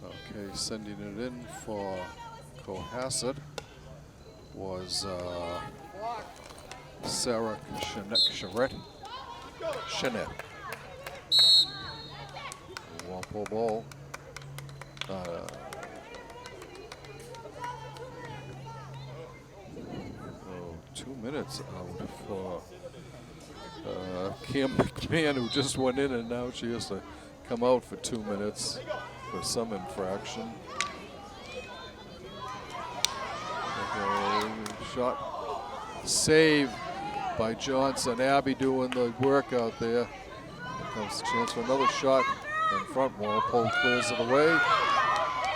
Okay, sending it in for Cohasset was Sarah Shenette. Walpole ball. 2 minutes out for Cam McMahon, who just went in, and now she has to come out for 2 minutes for some infraction. Okay, shot save by Johnson. Abby doing the work out there. Here comes the chance for another shot in front. Walpole clears it away.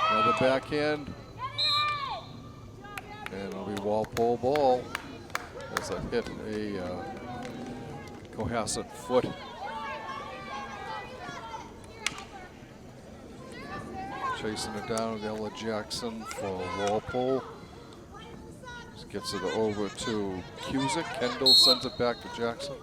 Another backhand. And it'll be Walpole ball as I hit a Cohasset foot. Chasing it down with Ella Jackson for Walpole. Just gets it over to Cusick. Kendall sends it back to Jackson.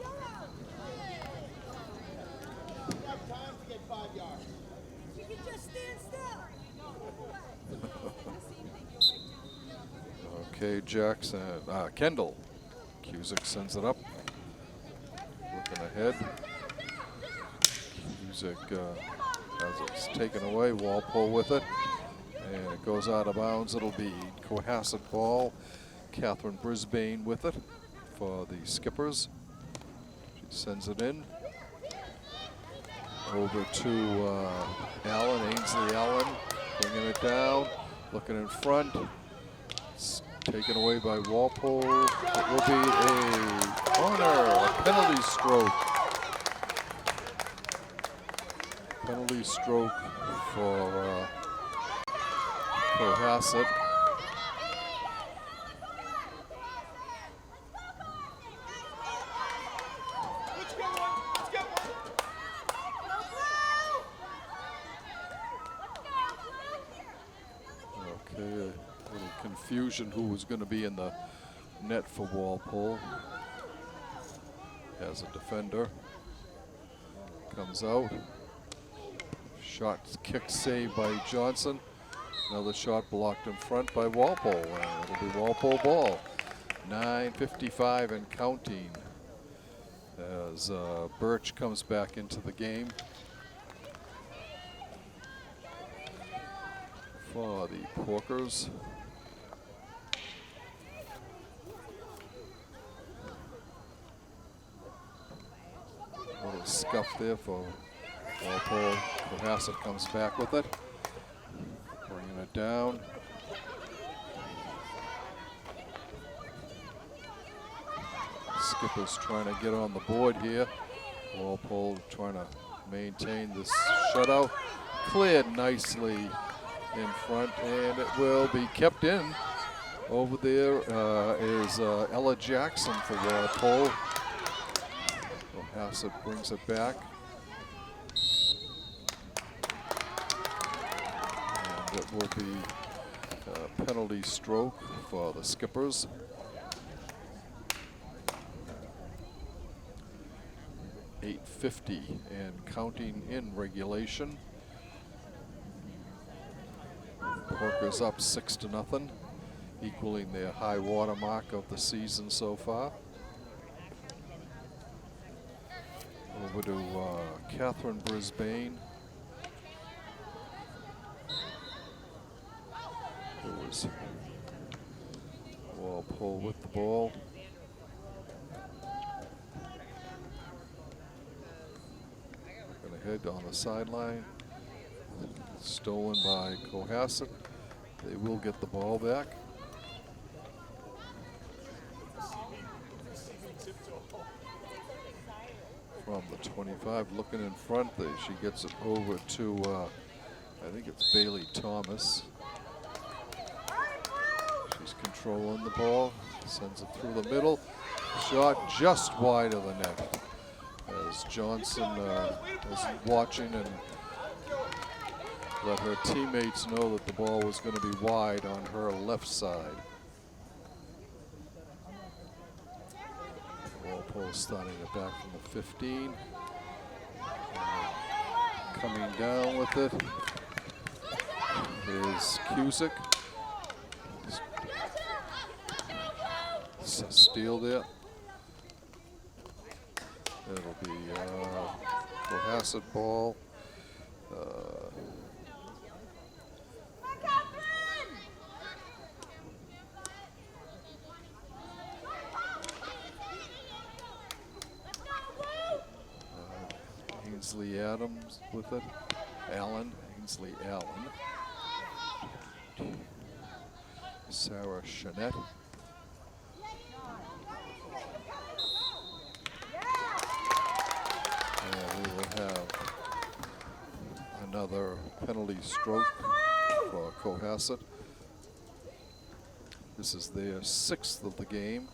Okay, Jackson, Kendall. Cusick sends it up. Looking ahead. Cusick as it's taken away, Walpole with it. And it goes out of bounds. It'll be Cohasset ball. Catherine Brisbane with it for the Skippers. She sends it in. Over to Allen, Ainsley Allen, bringing it down, looking in front. It's taken away by Walpole. It will be a corner, a penalty stroke. Penalty stroke for Cohasset. Okay, a little confusion who was going to be in the net for Walpole. As a defender. Comes out. Shot, kick save by Johnson. Another shot blocked in front by Walpole. And it'll be Walpole ball. 9:55 and counting as Birch comes back into the game for the Porkers. A little scuff there for Walpole. Cohasset comes back with it. Bringing it down. Skipper's trying to get on the board here. Walpole trying to maintain this shutout. Cleared nicely in front, and it will be kept in. Over there is Ella Jackson for Walpole. Cohasset brings it back. And it will be a penalty stroke for the Skippers. .850 and counting in regulation. Hookers up 6-0, equaling their high water mark of the season so far. Over to Catherine Brisbane. It was Walpole with the ball. Going to head on the sideline. Stolen by Cohasset. They will get the ball back. From the 25, looking in front, she gets it over to, I think it's Bailey Thomas. She's controlling the ball, sends it through the middle. Shot just wide of the net. As Johnson is watching and let her teammates know that the ball was going to be wide on her left side. Walpole starting it back from the 15. Coming down with it is Cusick. Steal there. It'll be Cohasset ball. Ainsley Adams with it. Ainsley Allen. Sarah Chanette. And we will have another penalty stroke for Cohasset. This is their 6th of the game.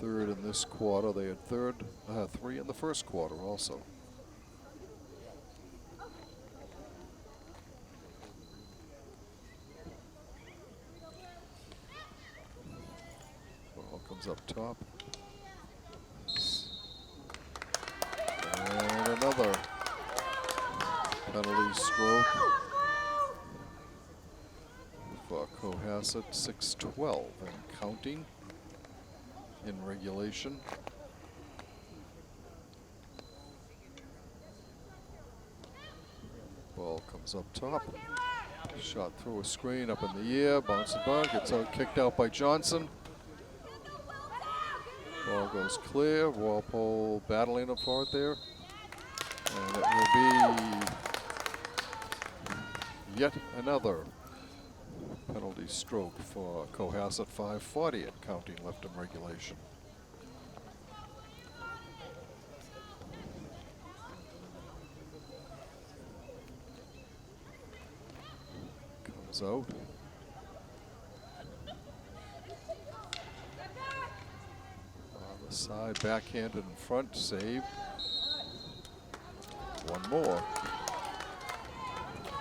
Third in this quarter. They had 3 in the first quarter also. Ball comes up top. And another penalty stroke for Cohasset. 6-12 and counting in regulation. Ball comes up top. Shot through a screen up in the air, bounces back, gets out, kicked out by Johnson. Ball goes clear. Walpole battling up for it there. And it will be yet another penalty stroke for Cohasset. 5:40 and counting left in regulation. Comes out. On the side, backhanded in front, saved. One more.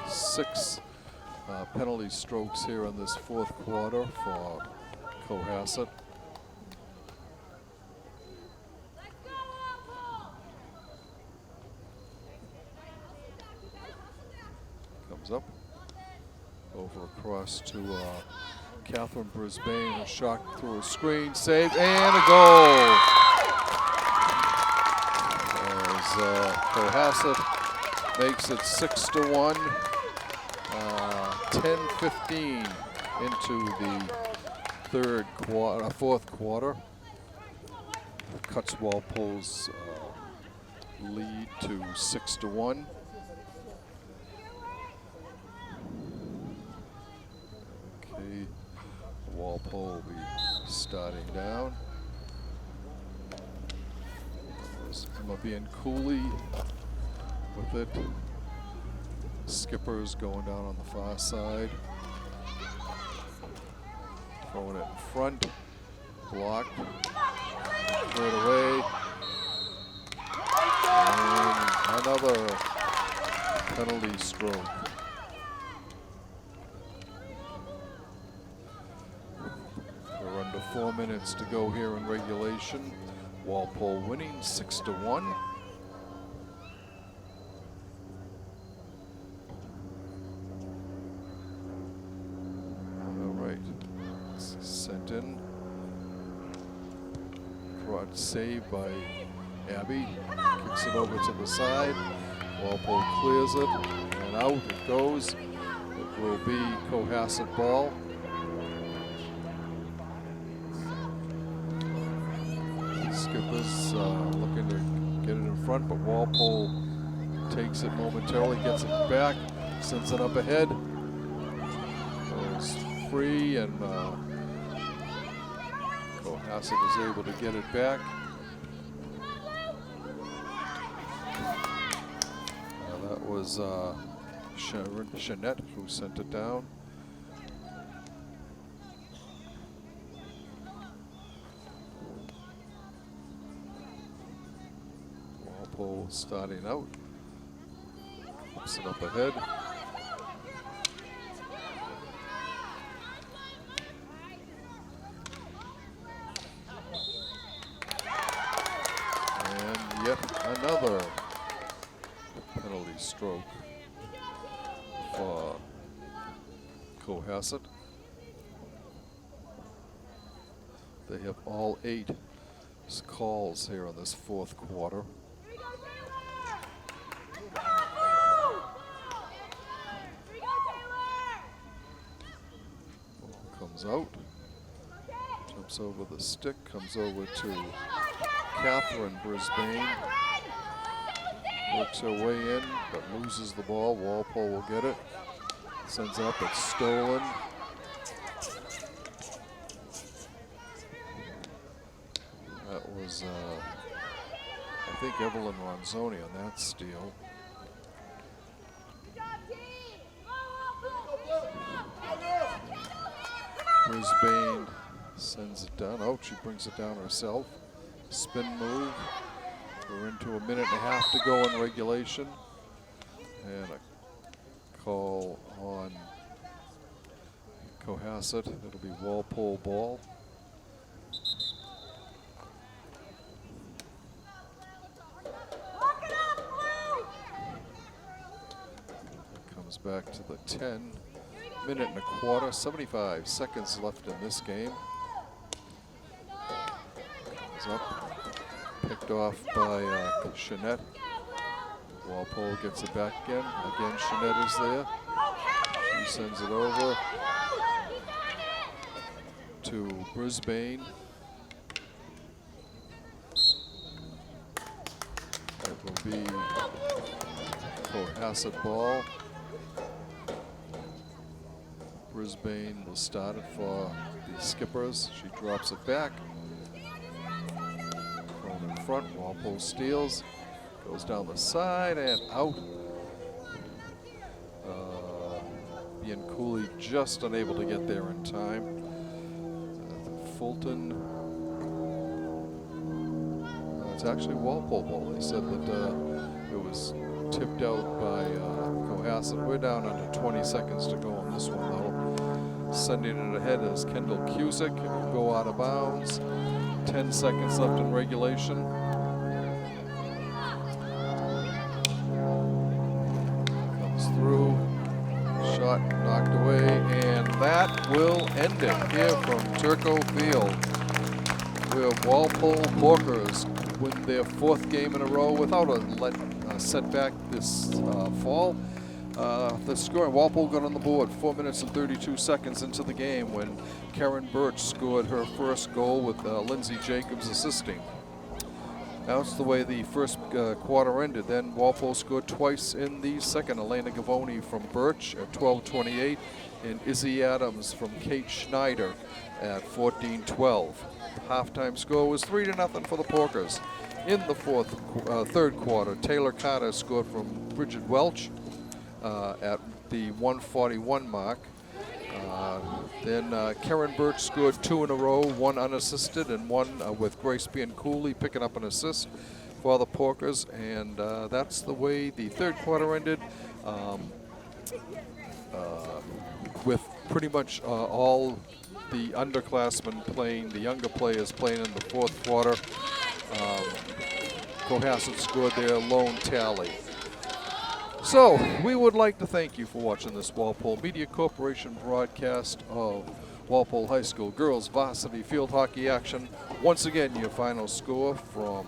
6 penalty strokes here in this 4th quarter for Cohasset. Comes up. Over across to Catherine Brisbane. A shot through a screen, saved, and a goal. As Cohasset makes it 6-1. 10-15 into the 4th quarter. Cuts Walpole's lead to 6-1. Okay, Walpole will be starting down. There's Emma being Cooley with it. Skippers going down on the far side. Throwing it in front. Blocked. Throw it away. And another penalty stroke. We're under 4 minutes to go here in regulation. Walpole winning 6-1. save by Abby. Kicks it over to the side. Walpole clears it, and out it goes. It will be Cohasset ball. Skippers looking to get it in front, but Walpole takes it momentarily, gets it back, sends it up ahead. Goes free, and Cohasset is able to get it back. That was Jeanette who sent it down. Walpole starting out. Puts it up ahead. And yet another penalty stroke for Cohasset. They have all 8 calls here in this fourth quarter. Ball comes out, jumps over the stick, comes over to Catherine Brisbane. Works her way in, but loses the ball. Walpole will get it. Sends it up, it's stolen. That was, I think, Evelyn Ronzoni on that steal. Brisbane sends it down. Oh, she brings it down herself. Spin move. We're into a minute and a half to go in regulation. And a call on Cohasset. It'll be Walpole ball. Comes back to the 10. Minute and a quarter, 75 seconds left in this game. Comes up. Picked off by Jeanette. Walpole gets it back again. Again, Jeanette is there. She sends it over to Brisbane. It will be Cohasset ball. Brisbane will start it for the Skippers. She drops it back. In front, Walpole steals, goes down the side and out. Cooley just unable to get there in time. Fulton, it's actually Walpole ball. They said that it was tipped out by Cohasset. We're down under 20 seconds to go on this one though. Sending it ahead is Kendall Cusick, go out of bounds. 10 seconds left in regulation. Comes through, shot knocked away, and that will end it here from Turco Field, where Walpole Porkers win their 4th game in a row without a setback this fall. The score, Walpole got on the board 4 minutes and 32 seconds into the game when Karen Birch scored her first goal with Lindsay Jacobs assisting. That's the way the first quarter ended. Then Walpole scored twice in the second. Elena Gavoni from Birch at 12:28 and Izzy Adams from Kate Schneider at 14:12. Halftime score was 3-0 for the Porkers. In the third quarter, Taylor Carter scored from Bridget Welch at the 1:41 mark. Then Karen Birch scored 2 in a row, 1 unassisted and 1 with Grace Cooley picking up an assist for the Porkers. And that's the way the third quarter ended, with pretty much all the underclassmen playing, the younger players playing in the fourth quarter. Cohasset scored their lone tally. So, we would like to thank you for watching this Walpole Media Corporation broadcast of Walpole High School girls varsity field hockey action. Once again, your final score from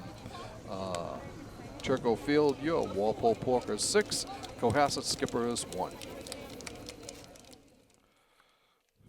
Turco Field, your Walpole Porkers 6, Cohasset Skippers 1.